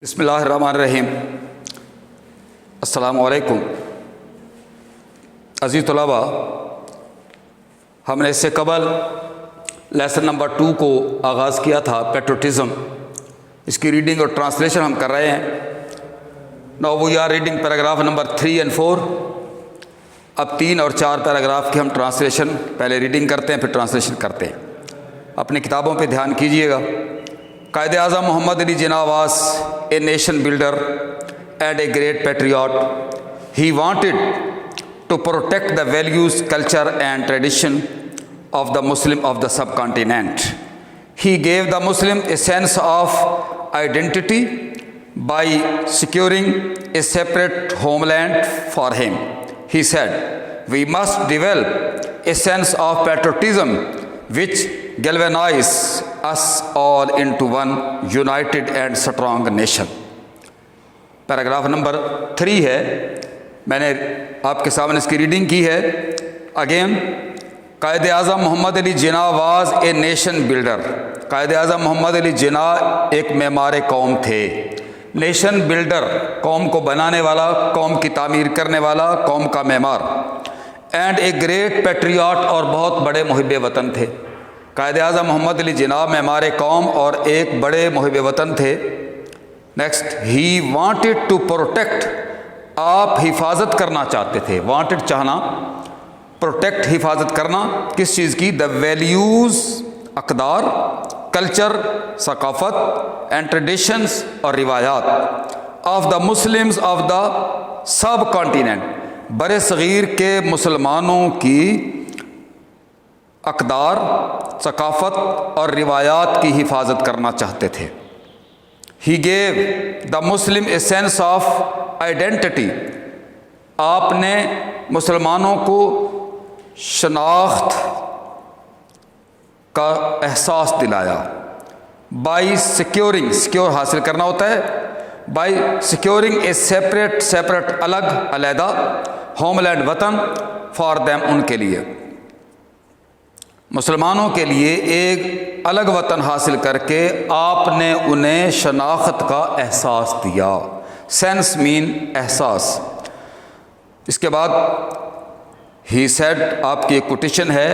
بسم اللہ الرحمن الرحیم۔ السلام علیکم عزیز طلباء، ہم نے اس سے قبل لیسن نمبر 2 کو آغاز کیا تھا، پیٹریوٹزم۔ اس کی ریڈنگ اور ٹرانسلیشن ہم کر رہے ہیں۔ Now we are reading paragraph number 3 and 4۔ اب 3 اور 4 پیراگراف کی ہم ٹرانسلیشن پہلے ریڈنگ کرتے ہیں، پھر ٹرانسلیشن کرتے ہیں۔ اپنی کتابوں پہ دھیان کیجیے گا۔ قائد اعظم محمد Ali Jinnah was a nation builder and a great patriot. He wanted to protect the values, culture and tradition of the Muslim of the subcontinent. He gave the Muslim a sense of identity by securing a separate homeland for him. He said, "We must develop a sense of patriotism which galvanize us all into one united and strong nation." Paragraph number 3 ہے، میں نے آپ کے سامنے اس کی reading کی ہے۔ Again, Quaid Azam Muhammad Ali Jinnah was a nation builder. Quaid Azam محمد علی جناح ایک معمار قوم تھے۔ نیشن بلڈر، قوم کو بنانے والا، قوم کی تعمیر کرنے والا، قوم کا معمار۔ اینڈ اے گریٹ پیٹریاٹ، اور بہت بڑے محب وطن تھے۔ قائد اعظم محمد علی جناح معمار قوم اور ایک بڑے محب وطن تھے۔ Next, he wanted to protect, آپ حفاظت کرنا چاہتے تھے۔ وانٹڈ چاہنا، پروٹیکٹ حفاظت کرنا، کس چیز کی؟ دا ویلیوز، اقدار، کلچر ثقافت، اینڈ ٹریڈیشنز اور روایات، of the Muslims of the sub continent, بر صغیر کے مسلمانوں کی اقدار، ثقافت اور روایات کی حفاظت کرنا چاہتے تھے۔ He gave the Muslim a sense of identity, آپ نے مسلمانوں کو شناخت کا احساس دلایا۔ بائی سیکیورنگ، سیکیور حاصل کرنا ہوتا ہے، بائی سیکیورنگ اے سیپریٹ الگ، علیحدہ، ہوم لینڈ، وطن، فار دیم، ان کے لیے، مسلمانوں کے لیے ایک الگ وطن حاصل کر کے آپ نے انہیں شناخت کا احساس دیا۔ سینس مین احساس۔ اس کے بعد ہی سیڈ، آپ کی ایک کوٹیشن ہے،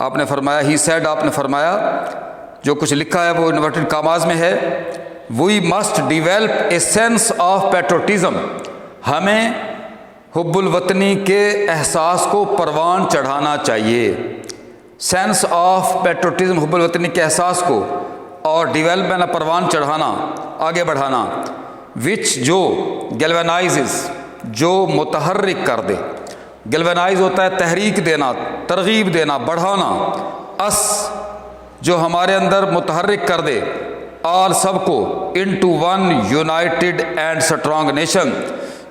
آپ نے فرمایا، ہی سیڈ، آپ نے فرمایا، جو کچھ لکھا ہے وہ انورٹڈ کاماز میں ہے، we must develop a sense of patriotism, ہمیں حب الوطنی کے احساس کو پروان چڑھانا چاہیے۔ سینس آف پیٹریوٹزم، حب الوطنی کے احساس کو، اور ڈیولپمنٹ، پروان چڑھانا، آگے بڑھانا، وچ، جو، گیلوینائزز، جو متحرک کر دے۔ گیلوینائز ہوتا ہے تحریک دینا، ترغیب دینا، بڑھانا۔ اس، جو ہمارے اندر متحرک کر دے، آل، سب کو، into one united and strong nation,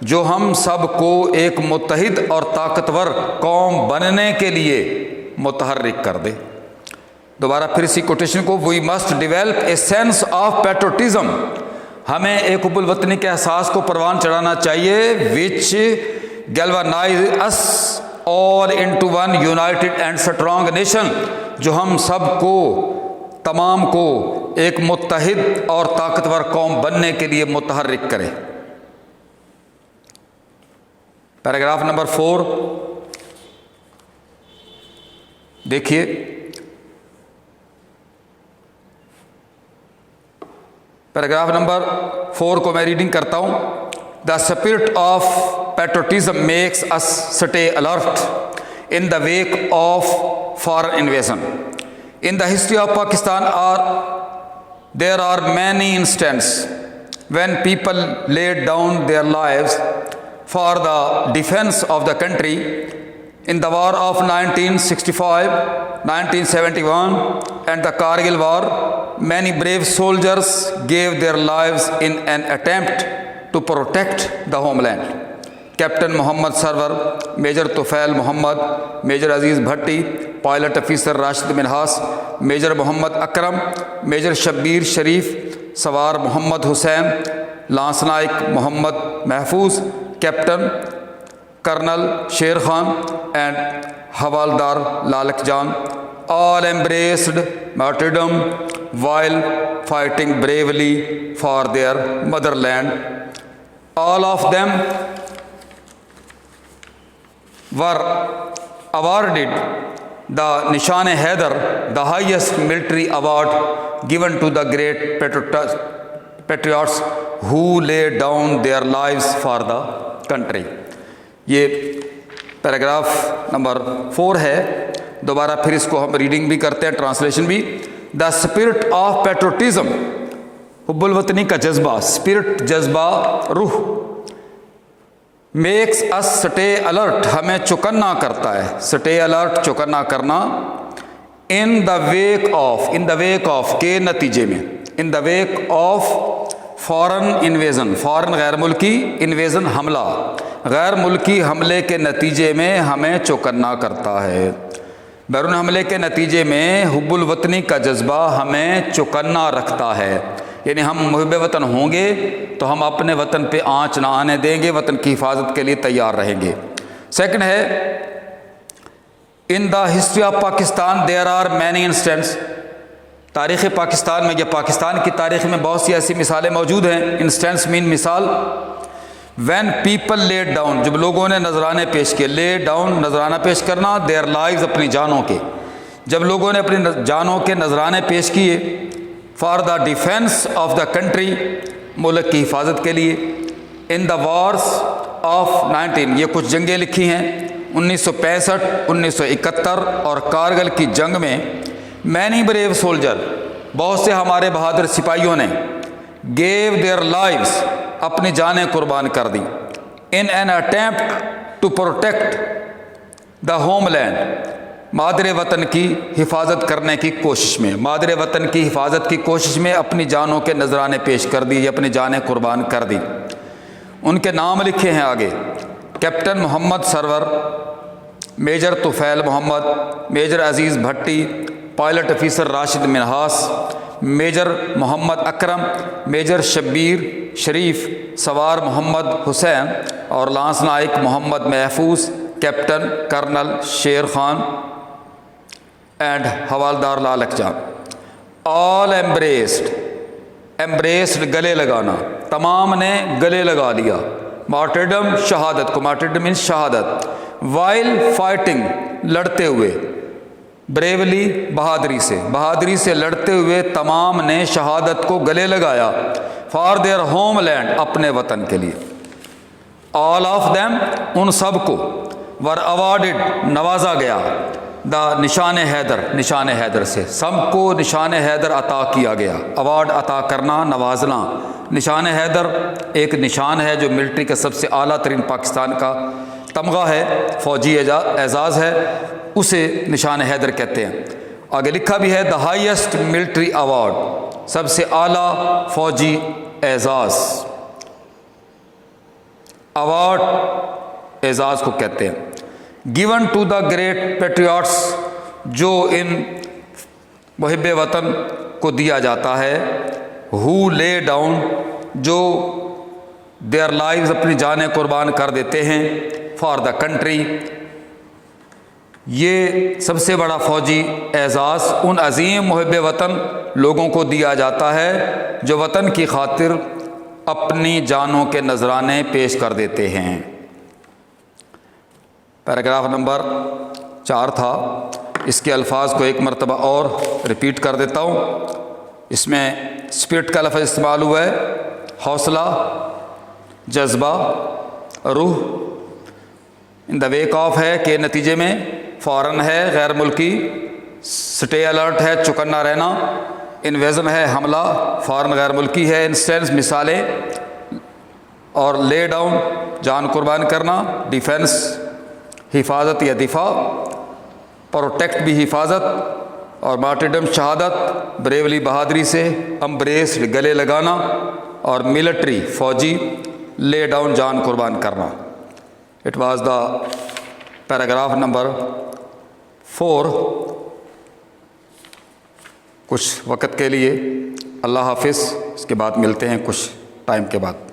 جو ہم سب کو ایک متحد اور طاقتور قوم بننے کے لیے متحرک کر دے۔ دوبارہ پھر اسی کوٹیشن کو، we must develop a sense of patriotism, ہمیں ایک حب الوطنی کے احساس کو پروان چڑھانا چاہیے، which galvanize us all into one united and strong nation, جو ہم سب کو، تمام کو، ایک متحد اور طاقتور قوم بننے کے لیے متحرک کرے۔ پیراگراف نمبر 4 دیکھیے۔ پیراگراف نمبر 4 کو میں ریڈنگ کرتا ہوں۔ The spirit of patriotism makes us stay alert in the wake of foreign invasion. In the history of Pakistan there are many instances when people laid down their lives for the defense of the country. In the war of 1965, 1971 and the Kargil war, many brave soldiers gave their lives in an attempt to protect the homeland. Captain Muhammad Sarwar, Major Tufail Muhammad, Major Aziz Bhatti, Pilot Officer Rashid Minhas, Major Muhammad Akram, Major Shabbir Sharif, Sawar Muhammad Hussain, Lance Naik Muhammad Mahfouz, Captain Colonel Sher Khan and Havaldar Lalak Jan all embraced martyrdom while fighting bravely for their motherland. All of them were awarded the Nishan-e-Haidar, the highest military award given to the great patriots who laid down their lives for the country. یہ paragraph number 4 ہے. دوبارہ پھر اس کو ہم reading بھی کرتے ہیں, translation بھی. دا اسپرٹ آف پیٹروٹزم, حب الوطنی کا جذبہ, اسپرٹ جذبہ, روح, میکس اس سٹے الرٹ, ہمیں چوکنا کرتا ہے. سٹے الرٹ, چوکنا کرنا. ان دا ویک آف کے نتیجے میں, in the wake of foreign invasion, foreign غیر ملکی, انویژن حملہ, غیر ملکی حملے کے نتیجے میں ہمیں چوکنا کرتا ہے. بیرون حملے کے نتیجے میں حب الوطنی کا جذبہ ہمیں چوکنا رکھتا ہے. یعنی ہم محب وطن ہوں گے تو ہم اپنے وطن پہ آنچ نہ آنے دیں گے, وطن کی حفاظت کے لیے تیار رہیں گے. سیکنڈ ہے, in the history of Pakistan there are many instances, تاریخ پاکستان میں یا پاکستان کی تاریخ میں بہت سی ایسی مثالیں موجود ہیں. انسٹنس مین مثال. وین پیپل لیڈ ڈاؤن, جب لوگوں نے نذرانے پیش کیے. لے ڈاؤن نذرانہ پیش کرنا, دیئر لائیوز اپنی جانوں کے, جب لوگوں نے اپنی جانوں کے نذرانے پیش کیے. For the defence of the country, ملک کی حفاظت کے لیے. ان دا وارس آف 19, یہ کچھ جنگیں لکھی ہیں 1965, 1971 اور کارگل کی جنگ میں. مینی بریو سولجر, بہت سے ہمارے بہادر سپاہیوں نے. گیو دیئر لائفز, اپنی جانیں قربان کر دیں. In an attempt to protect the homeland, مادر وطن کی حفاظت کرنے کی کوشش میں, مادر وطن کی حفاظت کی کوشش میں اپنی جانوں کے نذرانے پیش کر دی یا اپنی جانیں قربان کر دی. ان کے نام لکھے ہیں آگے. Captain Muhammad Sarwar, Major Tufail Muhammad, Major Aziz Bhatti, Pilot Officer Rashid Minhas, Major Muhammad Akram, Major Shabbir Sharif, سوار محمد حسین اور لانس نائک محمد محفوظ, captain colonel Sher Khan and حوالدار لالک جان. آل ایمبریسڈ گلے لگانا, تمام نے گلے لگا لیا. مارٹرڈم شہادت کو, مارٹرڈم مینس شہادت. وائل فائٹنگ لڑتے ہوئے, بریولی بہادری سے لڑتے ہوئے تمام نے شہادت کو گلے لگایا. فار دیئر ہوم لینڈ, اپنے وطن کے لیے. آل آف دیم, ان سب کو. ور اوارڈڈ, نوازا گیا. دا نشان حیدر سے, سب کو نشان حیدر عطا کیا گیا. اوارڈ عطا کرنا, نوازنا. نشان حیدر ایک نشان ہے جو ملٹری کا سب سے اعلیٰ ترین پاکستان کا تمغہ ہے, فوجی اعزاز ہے, اسے نشان حیدر کہتے ہیں. آگے لکھا بھی ہے دا ہائیسٹ ملٹری ایوارڈ, سب سے اعلیٰ فوجی اعزاز. ایوارڈ اعزاز کو کہتے ہیں. Given to the great patriots, جو ان محب وطن کو دیا جاتا ہے. ہو لے ڈاؤن, جو دیئر لائیوز, اپنی جانیں قربان کر دیتے ہیں. فار دا کنٹری, یہ سب سے بڑا فوجی اعزاز ان عظیم محب وطن لوگوں کو دیا جاتا ہے جو وطن کی خاطر اپنی جانوں کے نذرانے پیش کر دیتے ہیں. پیراگراف نمبر 4 تھا, اس کے الفاظ کو ایک مرتبہ اور ریپیٹ کر دیتا ہوں. اس میں اسپرٹ کا لفظ استعمال ہوا ہے, حوصلہ, جذبہ, روح. ان دا ویک آف ہے کہ نتیجے میں, فارن ہے غیر ملکی, سٹے الرٹ ہے چوکنا رہنا, انویژن ہے حملہ, فارن غیر ملکی ہے, انسٹنس مثالیں, اور لے ڈاؤن جان قربان کرنا, ڈیفینس حفاظت یا دفاع, پروٹیکٹ بھی حفاظت, اور مارٹرڈم شہادت, بریولی بہادری سے, امبریسڈ گلے لگانا, اور ملٹری فوجی, لے ڈاؤن جان قربان کرنا. It was the paragraph number 4. کچھ وقت کے لیے اللہ حافظ, اس کے بعد ملتے ہیں کچھ ٹائم کے بعد.